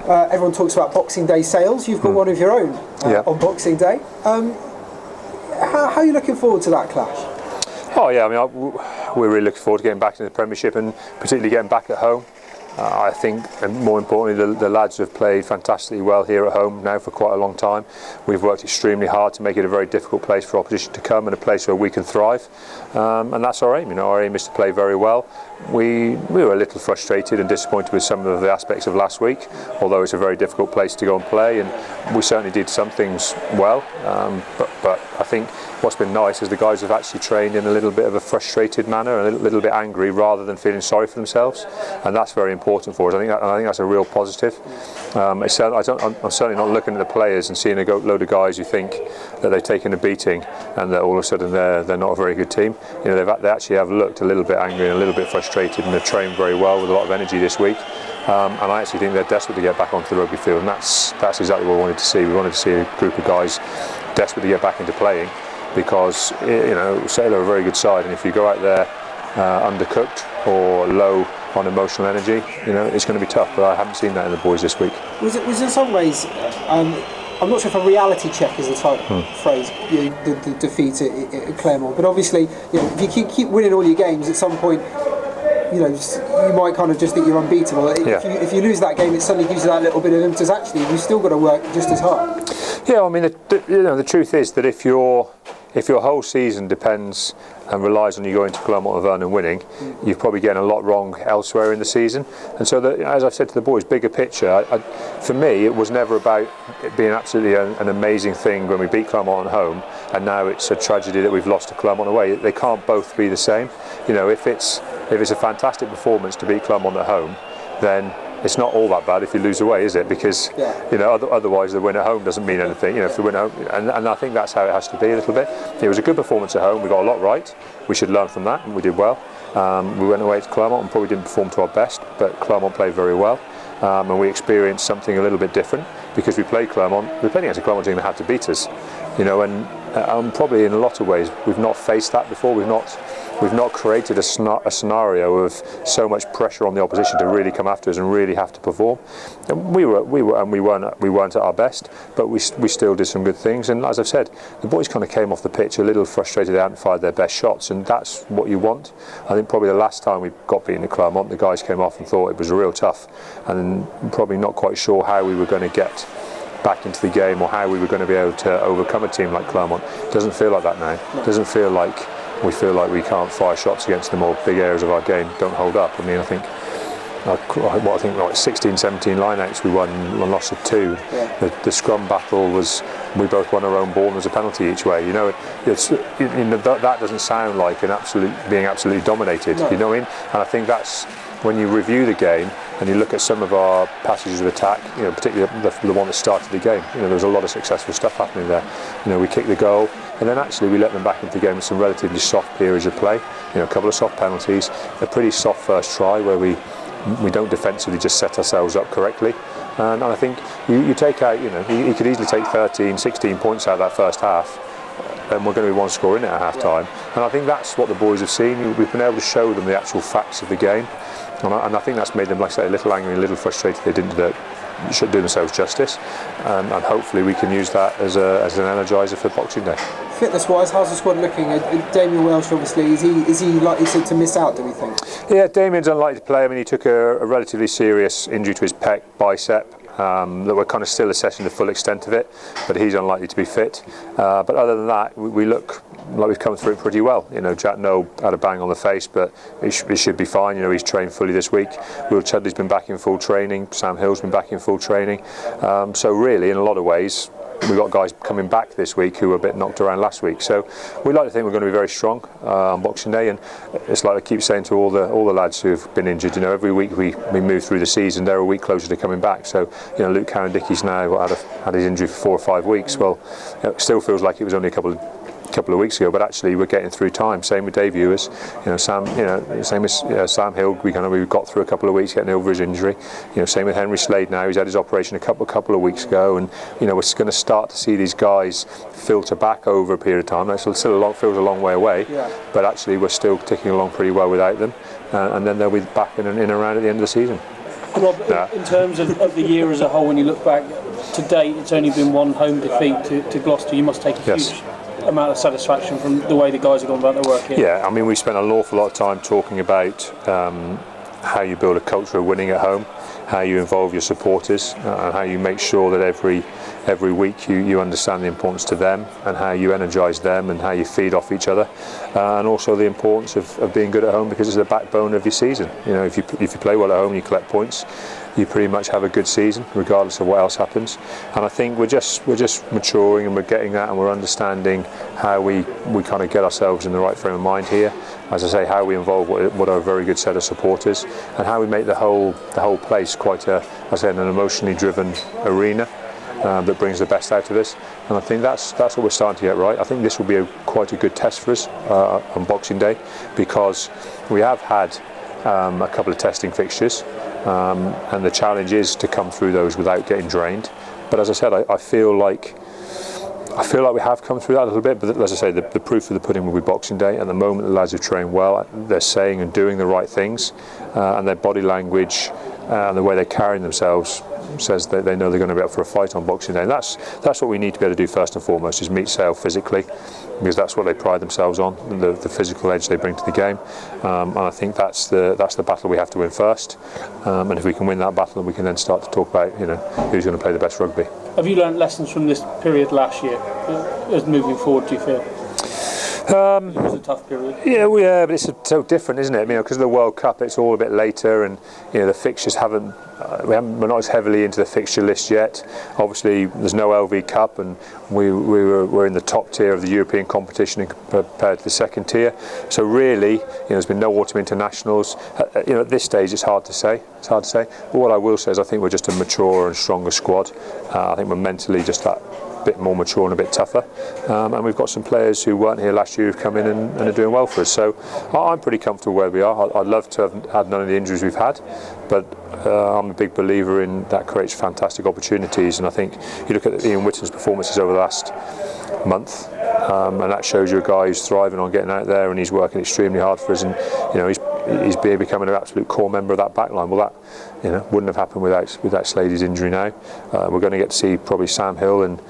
everyone talks about Boxing Day sales. You've got one of your own on Boxing Day. How are you looking forward to that clash? Oh yeah, I mean, we're really looking forward to getting back into the Premiership and particularly getting back at home. I think, and more importantly, the lads have played fantastically well here at home now for quite a long time. We've worked extremely hard to make it a very difficult place for opposition to come and a place where we can thrive, and that's our aim. You know, our aim is to play very well. We were a little frustrated and disappointed with some of the aspects of last week, although it's a very difficult place to go and play, and we certainly did some things well, but I think what's been nice is the guys have actually trained in a little bit of a frustrated manner, a little bit angry, rather than feeling sorry for themselves, and that's very important for us. I think that's a real positive. I'm certainly not looking at the players and seeing a load of guys who think that they've taken a beating and that all of a sudden they're not a very good team. You know, they actually have looked a little bit angry and a little bit frustrated, and they've trained very well with a lot of energy this week. And I actually think they're desperate to get back onto the rugby field, and that's exactly what we wanted to see. We wanted to see a group of guys desperate to get back into playing, because you know, Sale are a very good side, and if you go out there undercooked or low on emotional energy, you know, it's going to be tough. But I haven't seen that in the boys this week. Was in some ways, I'm not sure if a reality check is the type of phrase, you know, the defeat at Claremont, but obviously, you know, if you keep winning all your games, at some point, you know, you might kind of just think you're unbeatable. If you lose that game, it suddenly gives you that little bit of impetus. Actually, you've still got to work just as hard. Yeah, I mean, the truth is that if your whole season depends and relies on you going to Claremont and Vernon winning, you're probably getting a lot wrong elsewhere in the season. And so, as I've said to the boys, bigger picture, for me, it was never about it being absolutely an amazing thing when we beat Claremont at home, and now it's a tragedy that we've lost to Claremont away. They can't both be the same. You know, if it's a fantastic performance to beat Claremont at home, then it's not all that bad if you lose away, is it? Because you know, otherwise the win at home doesn't mean anything. You know, if the win at home, and I think that's how it has to be a little bit. It was a good performance at home. We got a lot right. We should learn from that, and we did well. We went away to Claremont and probably didn't perform to our best, but Claremont played very well, and we experienced something a little bit different because we played Claremont. We played against a Claremont team that had to beat us. You know, and probably in a lot of ways we've not faced that before. We've not created a scenario of so much pressure on the opposition to really come after us and really have to perform. And we weren't at our best, but we still did some good things. And as I've said, the boys kind of came off the pitch a little frustrated. They hadn't fired their best shots, and that's what you want. I think probably the last time we got beaten at Claremont, the guys came off and thought it was real tough, and probably not quite sure how we were going to get back into the game or how we were going to be able to overcome a team like Claremont. It doesn't feel like that now. It doesn't feel like we can't fire shots against them, or big areas of our game don't hold up. I mean, I think like 16, 17 line-outs we won and lost at 2. The scrum battle was, we both won our own ball and there was a penalty each way. You know, that doesn't sound like being absolutely dominated. No. You know what I mean? And I think that's when you review the game and you look at some of our passages of attack, you know, particularly the one that started the game. You know, there was a lot of successful stuff happening there. You know, we kicked the goal, and then actually we let them back into the game with some relatively soft periods of play. You know, a couple of soft penalties, a pretty soft first try where we don't defensively just set ourselves up correctly. And I think you take out, you know, you could easily take 13, 16 points out of that first half, and we're going to be one score in it at half time. And I think that's what the boys have seen. We've been able to show them the actual facts of the game. And I think that's made them, like I say, a little angry, a little frustrated. They didn't should do themselves justice, and hopefully we can use that as an energiser for Boxing Day. Fitness-wise, how's the squad looking? Damien Welsh, obviously, is he likely to miss out, do we think? Yeah, Damien's unlikely to play. I mean, he took a relatively serious injury to his pec bicep. That we're kind of still assessing the full extent of it, but he's unlikely to be fit. But other than that, we look like we've come through it pretty well. You know, Jack Noel had a bang on the face, but he should be fine. You know, he's trained fully this week. Will Chudley's been back in full training. Sam Hill's been back in full training. So really, in a lot of ways, we've got guys coming back this week who were a bit knocked around last week. So we like to think we're going to be very strong on Boxing Day, and it's like I keep saying to all the lads who've been injured, you know, every week we move through the season, they're a week closer to coming back. So, you know, Luke Cowan-Dickey's now had his injury for 4 or 5 weeks. Well, it still feels like it was only a couple of weeks ago, but actually we're getting through time. Same with Dave Ewers, you know, Sam, you know, same as Sam Hill. We got through a couple of weeks getting over his injury. You know, same with Henry Slade now. He's had his operation a couple of weeks ago, and you know, we're going to start to see these guys filter back over a period of time. That still feels a long way away, but actually we're still ticking along pretty well without them, and then they'll be back in and around at the end of the season. Rob, in terms of the year as a whole, when you look back, to date it's only been one home defeat to Gloucester. You must take a huge amount of satisfaction from the way the guys have gone about their work here. Yeah, I mean, we spent an awful lot of time talking about how you build a culture of winning at home, how you involve your supporters, and how you make sure that every week you understand the importance to them, and how you energise them, and how you feed off each other, and also the importance of being good at home, because it's the backbone of your season. You know, if you play well at home, you collect points, you pretty much have a good season regardless of what else happens. And I think we're just maturing, and we're getting that, and we're understanding how we kind of get ourselves in the right frame of mind here. As I say, how we involve what are a very good set of supporters, and how we make the whole place quite an emotionally driven arena that brings the best out of us. And I think that's what we're starting to get right. I think this will be quite a good test for us on Boxing Day, because we have had a couple of testing fixtures, and the challenge is to come through those without getting drained. But as I said, I feel like we have come through that a little bit, but as I say, the proof of the pudding will be Boxing Day. At the moment, the lads have trained well. They're saying and doing the right things, and their body language and the way they're carrying themselves says that they know they're going to be up for a fight on Boxing Day. And that's what we need to be able to do first and foremost, is meet Sale physically, because that's what they pride themselves on, the physical edge they bring to the game. And I think that's the battle we have to win first. And if we can win that battle, we can then start to talk about who's going to play the best rugby. Have you learned lessons from this period last year as moving forward, do you feel? It was a tough period. Yeah, but it's so different, isn't it? Because of the World Cup, it's all a bit later, and the fixtures we're not as heavily into the fixture list yet. Obviously, there's no LV Cup, and we're in the top tier of the European competition compared to the second tier. So really, there's been no autumn internationals. At this stage, it's hard to say. But what I will say is, I think we're just a maturer and stronger squad. I think we're mentally just that bit more mature and a bit tougher, and we've got some players who weren't here last year who've come in and are doing well for us. So I'm pretty comfortable where we are. I'd love to have had none of the injuries we've had, but I'm a big believer in that creates fantastic opportunities. And I think you look at Ian Whitton's performances over the last month, and that shows you a guy who's thriving on getting out there, and he's working extremely hard for us, and he's becoming an absolute core member of that back line. Well, that wouldn't have happened without Slady's injury now. We're going to get to see probably Sam Hill and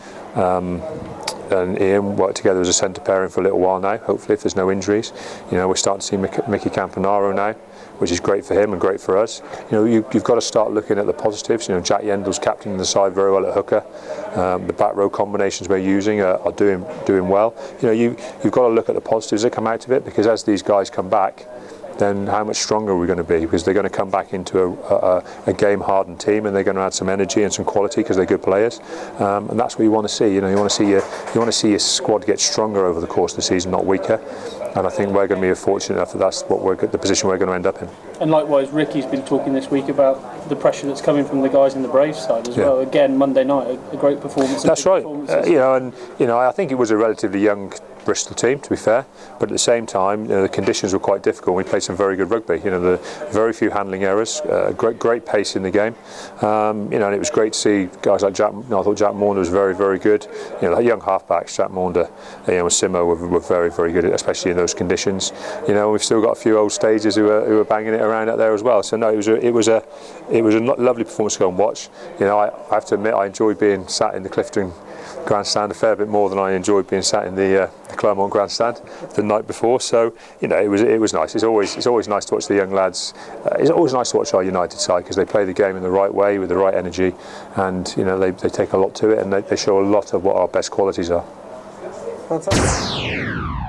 Ian work together as a centre pairing for a little while now, hopefully, if there's no injuries. We're starting to see Mickey Campanaro now, which is great for him and great for us. You've got to start looking at the positives. Jack Yendel's captaining the side very well at hooker. The back row combinations we're using are doing well. You've got to look at the positives that come out of it, because as these guys come back, then how much stronger are we going to be? Because they're going to come back into a game-hardened team, and they're going to add some energy and some quality because they're good players, and that's what you want to see. You want to see your squad get stronger over the course of the season, not weaker. And I think we're going to be fortunate enough that that's the position we're going to end up in. And likewise, Ricky's been talking this week about the pressure that's coming from the guys in the Braves side as well. Again, Monday night, a great performance. That's right. I think it was a relatively young Bristol team, to be fair, but at the same time, the conditions were quite difficult. We played some very good rugby. The very few handling errors, great pace in the game. And it was great to see guys like Jack. I thought Jack Maunder was very, very good. Young halfbacks, Jack Maunder, and Simo were very, very good, especially in those conditions. We've still got a few old stagers who are banging it around out there as well. So no, it was a lovely performance to go and watch. I have to admit, I enjoyed being sat in the Clifton grandstand a fair bit more than I enjoyed being sat in the Claremont grandstand the night before. So it was nice. It's always nice to watch the young lads. It's always nice to watch our United side, because they play the game in the right way with the right energy, and they take a lot to it, and they show a lot of what our best qualities are. Fantastic.